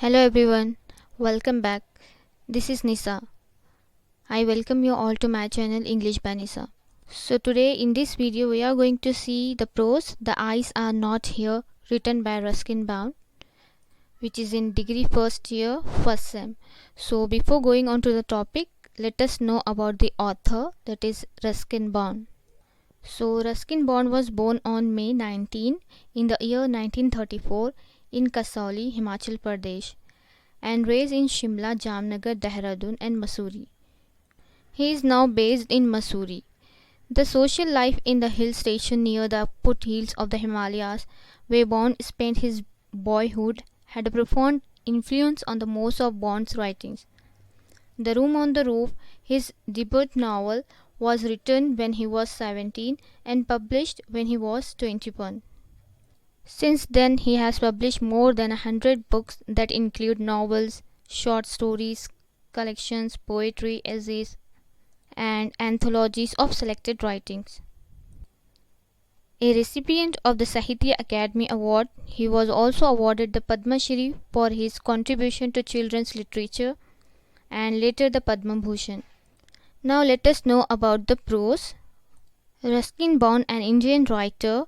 Hello everyone, welcome back. This is Nisa. I welcome you all to my channel English by Nisa. So today in this video we are going to see the prose The Eyes Are Not Here written by Ruskin Bond, which is in degree first year first sem. So before going on to the topic, let us know about the author, that is Ruskin Bond. So Ruskin Bond was born on May 19 in the year 1934 in Kasauli, Himachal Pradesh, and raised in Shimla, Jamnagar, Dehradun and Mussoorie. He is now based in Mussoorie. The social life in the hill station near the foothills of the Himalayas, where Bond spent his boyhood, had a profound influence on the most of Bond's writings. The Room on the Roof, his debut novel, was written when he was 17 and published when he was 21. Since then, he has published more than 100 books that include novels, short stories, collections, poetry, essays, and anthologies of selected writings. A recipient of the Sahitya Academy Award, he was also awarded the Padma Shri for his contribution to children's literature and later the Padma Bhushan. Now let us know about the prose. Ruskin Bond, an Indian writer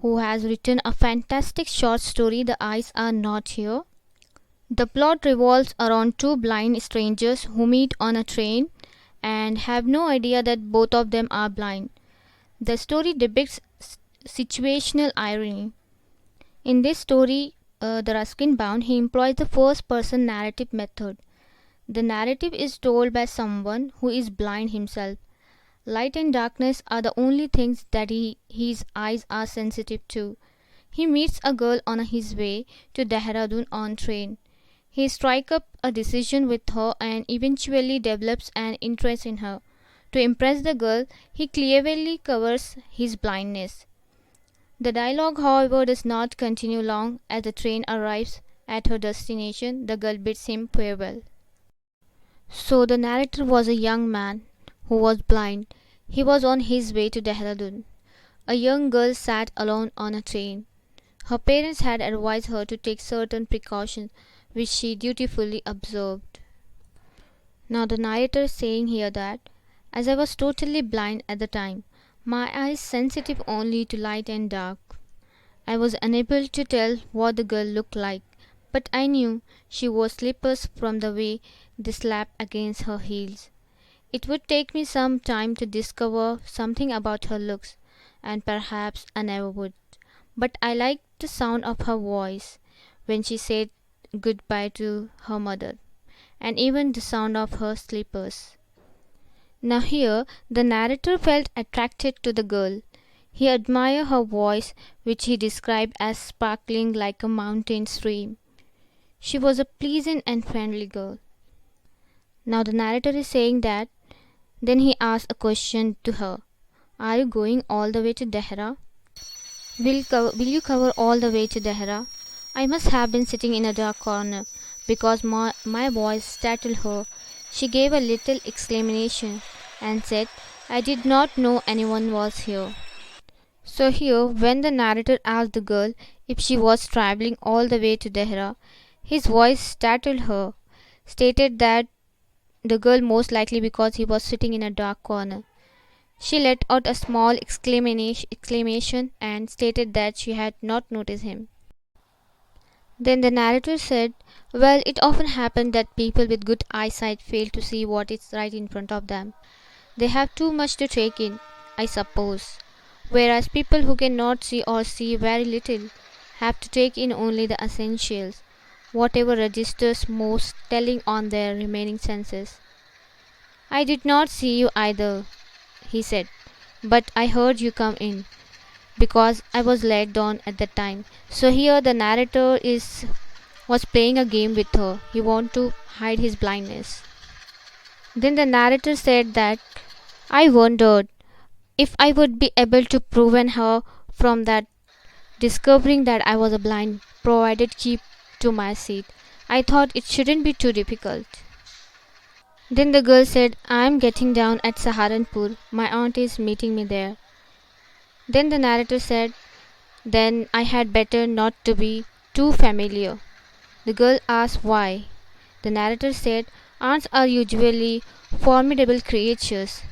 who has written a fantastic short story, The Eyes Are Not Here. The plot revolves around two blind strangers who meet on a train and have no idea that both of them are blind. The story depicts situational irony. In this story, the Ruskin Bond, he employs the first person narrative method. The narrative is told by someone who is blind himself. Light and darkness are the only things that his eyes are sensitive to. He meets a girl on his way to Dehradun on train. He strikes up a decision with her and eventually develops an interest in her. To impress the girl, he cleverly covers his blindness. The dialogue, however, does not continue long. As the train arrives at her destination, the girl bids him farewell. So the narrator was a young man who was blind. He was on his way to Dehradun. A young girl sat alone on a train. Her parents had advised her to take certain precautions, which she dutifully observed. Now the narrator is saying here that, as I was totally blind at the time, my eyes sensitive only to light and dark, I was unable to tell what the girl looked like, but I knew she wore slippers from the way they slapped against her heels. It would take me some time to discover something about her looks, and perhaps I never would. But I liked the sound of her voice when she said goodbye to her mother, and even the sound of her slippers. Now here the narrator felt attracted to the girl. He admired her voice, which he described as sparkling like a mountain stream. She was a pleasant and friendly girl. Now the narrator is saying that then he asked a question to her. Are you going all the way to Dehra? Will you cover all the way to Dehra? I must have been sitting in a dark corner because my voice startled her. She gave a little exclamation and said, I did not know anyone was here. So here, when the narrator asked the girl if she was traveling all the way to Dehra, his voice startled her, stated that the girl most likely because he was sitting in a dark corner. She let out a small exclamation and stated that she had not noticed him. Then the narrator said, well, it often happens that people with good eyesight fail to see what is right in front of them. They have too much to take in, I suppose, whereas people who cannot see or see very little have to take in only the essentials, whatever registers most telling on their remaining senses. I did not see you either, he said, but I heard you come in, because I was laid down at that time. So here the narrator was playing a game with her. He wanted to hide his blindness. Then the narrator said that I wondered if I would be able to prevent her from that discovering that I was blind, provided keep to my seat. I thought it shouldn't be too difficult. Then the girl said, I am getting down at Saharanpur. My aunt is meeting me there. Then the narrator said, then I had better not to be too familiar. The girl asked why. The narrator said, ants are usually formidable creatures.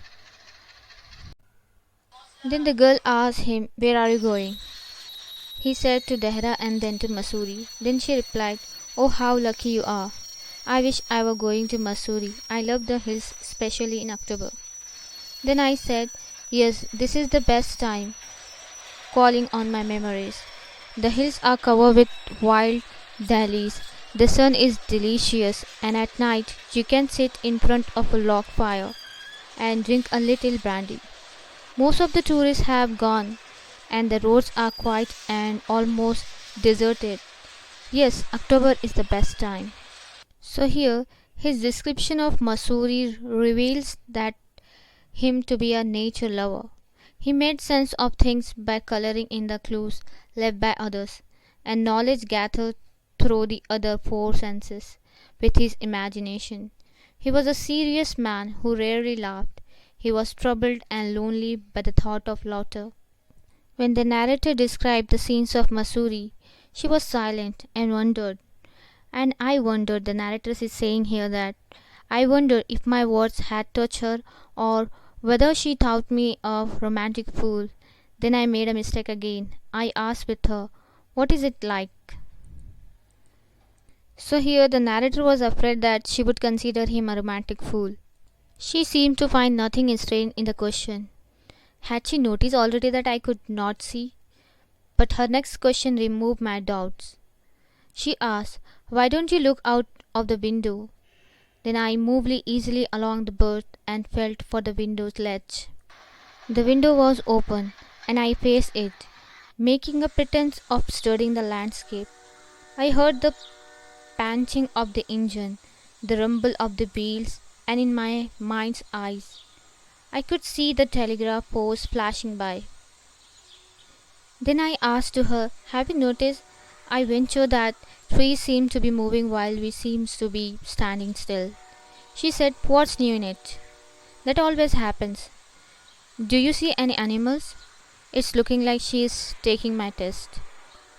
Then the girl asked him, where are you going? He said to Dehra and then to Mussoorie. Then she replied, oh, how lucky you are. I wish I were going to Mussoorie. I love the hills, especially in October. Then I said, yes, this is the best time, calling on my memories. The hills are covered with wild dahlias. The sun is delicious, and at night you can sit in front of a log fire and drink a little brandy. Most of the tourists have gone, and the roads are quiet and almost deserted. Yes, October is the best time. So here, his description of Mussoorie reveals that him to be a nature lover. He made sense of things by coloring in the clues left by others, and knowledge gathered through the other four senses with his imagination. He was a serious man who rarely laughed. He was troubled and lonely by the thought of laughter. When the narrator described the scenes of Mussoorie, she was silent and wondered. And I wondered, the narrator is saying here that I wonder if my words had touched her or whether she thought me a romantic fool. Then I made a mistake again. I asked with her, what is it like? So here the narrator was afraid that she would consider him a romantic fool. She seemed to find nothing strange in the question. Had she noticed already that I could not see? But her next question removed my doubts. She asked, why don't you look out of the window? Then I moved easily along the berth and felt for the window's ledge. The window was open, and I faced it, making a pretense of studying the landscape. I heard the panting of the engine, the rumble of the wheels, and in my mind's eye I could see the telegraph post flashing by. Then I asked to her, have you noticed? I venture that trees seem to be moving while we seem to be standing still. She said, what's new in it? That always happens. Do you see any animals? It's looking like she is taking my test.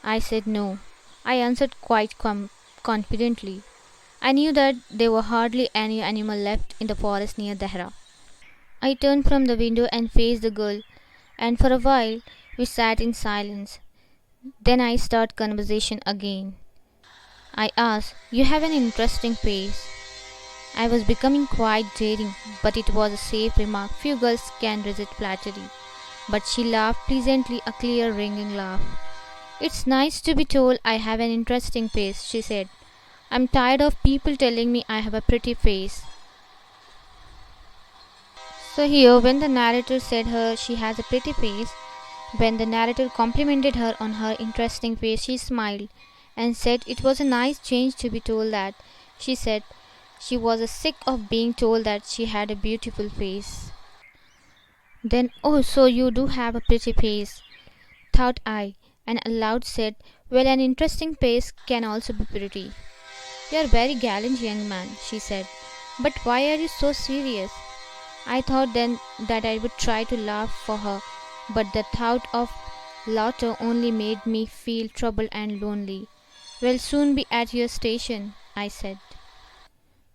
I said no. I answered quite confidently. I knew that there were hardly any animal left in the forest near Dehra. I turned from the window and faced the girl, and for a while we sat in silence. Then I started conversation again. I asked, you have an interesting face. I was becoming quite daring, but it was a safe remark. Few girls can resist flattery. But she laughed pleasantly, a clear ringing laugh. It's nice to be told I have an interesting face, she said. I'm tired of people telling me I have a pretty face. So here, when the narrator said her she has a pretty face, when the narrator complimented her on her interesting face, she smiled and said it was a nice change to be told that. She said she was sick of being told that she had a beautiful face. Then, oh, so you do have a pretty face, thought I, and aloud said, well, an interesting face can also be pretty. You are very gallant, young man, she said, but why are you so serious? I thought then that I would try to laugh for her, but the thought of laughter only made me feel troubled and lonely. We'll soon be at your station, I said.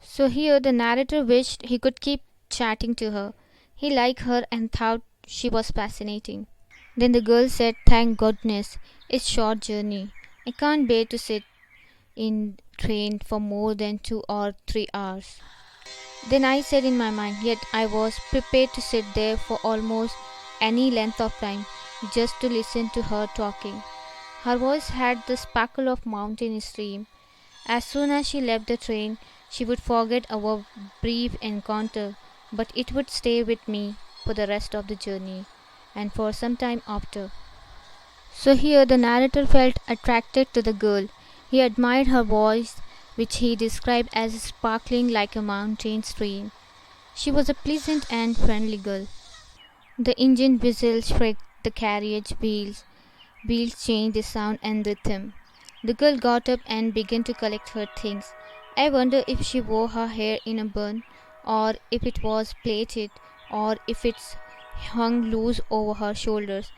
So here the narrator wished he could keep chatting to her. He liked her and thought she was fascinating. Then the girl said, thank goodness, it's short journey. I can't bear to sit in train for more than 2 or 3 hours. Then I said in my mind, yet I was prepared to sit there for almost any length of time just to listen to her talking. Her voice had the sparkle of mountain stream. As soon as she left the train, she would forget our brief encounter, but it would stay with me for the rest of the journey and for some time after. So here the narrator felt attracted to the girl. He admired her voice, which he described as sparkling like a mountain stream. She was a pleasant and friendly girl. The engine whistle shrieked, the carriage wheels changed the sound and rhythm. The girl got up and began to collect her things. I wonder if she wore her hair in a bun, or if it was plaited, or if it hung loose over her shoulders,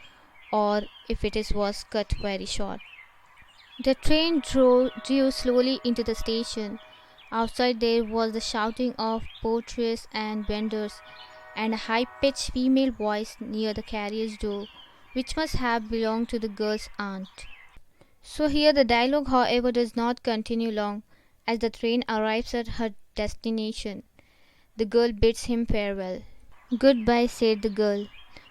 or if it was cut very short. The train drew slowly into the station. Outside there was the shouting of porters and vendors, and a high-pitched female voice near the carriage door, which must have belonged to the girl's aunt. So here the dialogue, however, does not continue long. As the train arrives at her destination, the girl bids him farewell. "Goodbye," said the girl.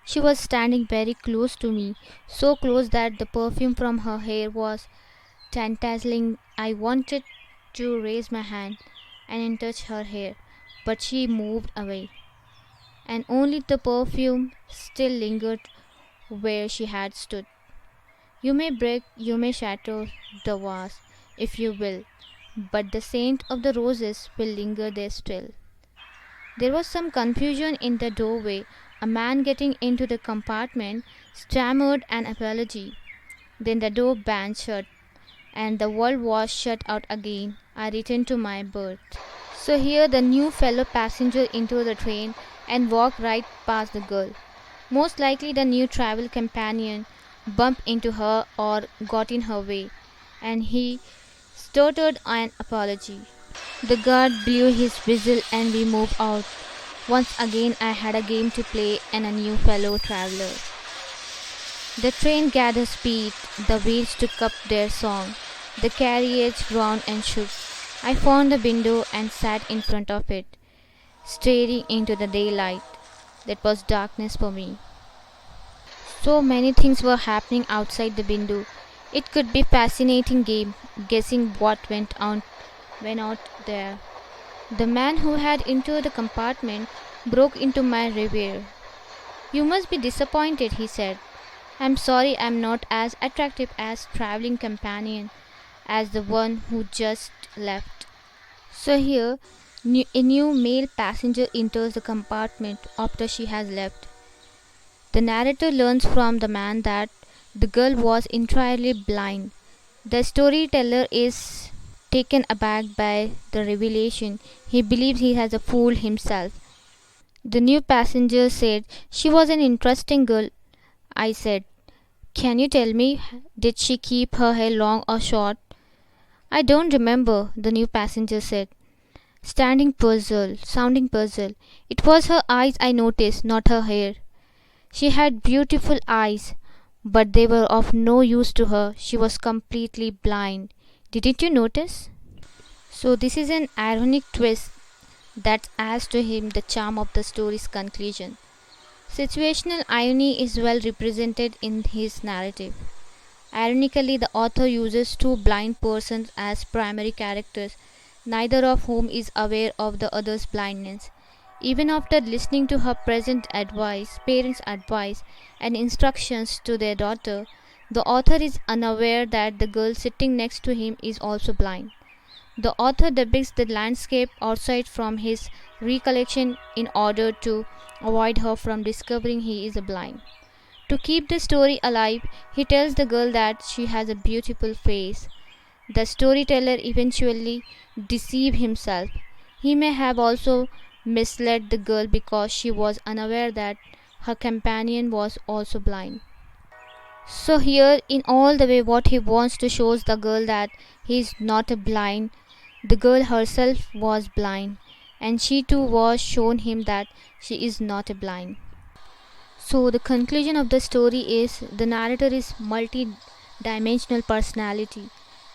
She was standing very close to me, so close that the perfume from her hair was tantalizing. I wanted to raise my hand and touch her hair, but she moved away, and only the perfume still lingered where she had stood. "You may break, you may shatter the vase, if you will, but the scent of the roses will linger there still." There was some confusion in the doorway. A man getting into the compartment stammered an apology. Then the door banged shut, and the world was shut out again. I returned to my berth. So here the new fellow passenger into the train and walked right past the girl. Most likely the new travel companion bumped into her or got in her way, and he stuttered an apology. The guard blew his whistle and we moved out. Once again I had a game to play and a new fellow traveler. The train gathered speed, the wheels took up their song, the carriage groaned and shook. I found a window and sat in front of it, staring into the daylight. That was darkness for me. So many things were happening outside the window. It could be fascinating game, guessing what went out there. The man who had entered the compartment broke into my reverie. "You must be disappointed," he said. "I'm sorry I'm not as attractive as traveling companion as the one who just left." So here, a new male passenger enters the compartment after she has left. The narrator learns from the man that the girl was entirely blind. The storyteller is taken aback by the revelation. He believes he has fooled himself. The new passenger said, "She was an interesting girl." I said, "Can you tell me, did she keep her hair long or short?" "I don't remember," the new passenger said, sounding puzzled. "It was her eyes I noticed, not her hair. She had beautiful eyes, but they were of no use to her. She was completely blind. Didn't you notice?" So this is an ironic twist that adds to him the charm of the story's conclusion. Situational irony is well represented in his narrative. Ironically, the author uses two blind persons as primary characters, neither of whom is aware of the other's blindness. Even after listening to her parents' advice, and instructions to their daughter, the author is unaware that the girl sitting next to him is also blind. The author depicts the landscape outside from his recollection in order to avoid her from discovering he is blind. To keep the story alive, he tells the girl that she has a beautiful face. The storyteller eventually deceives himself. He may have also misled the girl because she was unaware that her companion was also blind. So here in all the way what he wants to show the girl that he is not a blind. The girl herself was blind, and she too was shown him that she is not a blind. So the conclusion of the story is the narrator is multi-dimensional personality.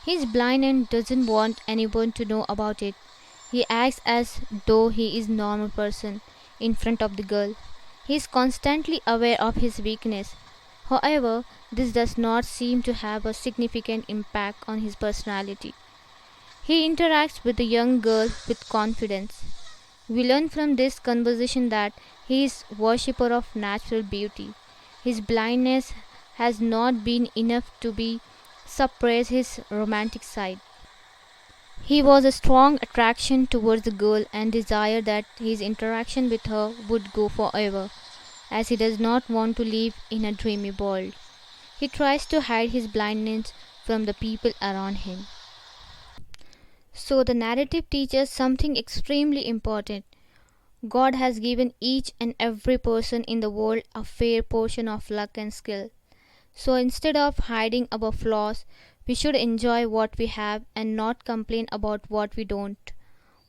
He is blind and doesn't want anyone to know about it. He acts as though he is a normal person in front of the girl. He is constantly aware of his weakness. However, this does not seem to have a significant impact on his personality. He interacts with the young girl with confidence. We learn from this conversation that he is a worshipper of natural beauty. His blindness has not been enough to suppress his romantic side. He was a strong attraction towards the girl and desired that his interaction with her would go forever, as he does not want to live in a dreamy world. He tries to hide his blindness from the people around him. So the narrative teaches something extremely important. God has given each and every person in the world a fair portion of luck and skill. So instead of hiding our flaws, We should enjoy what we have and not complain about what we don't.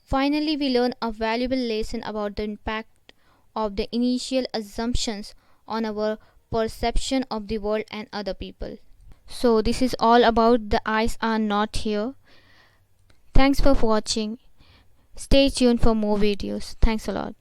Finally, we learn a valuable lesson about the impact of the initial assumptions on our perception of the world and other people. So, this is all about the eyes are not here. Thanks for watching. Stay tuned for more videos. Thanks a lot.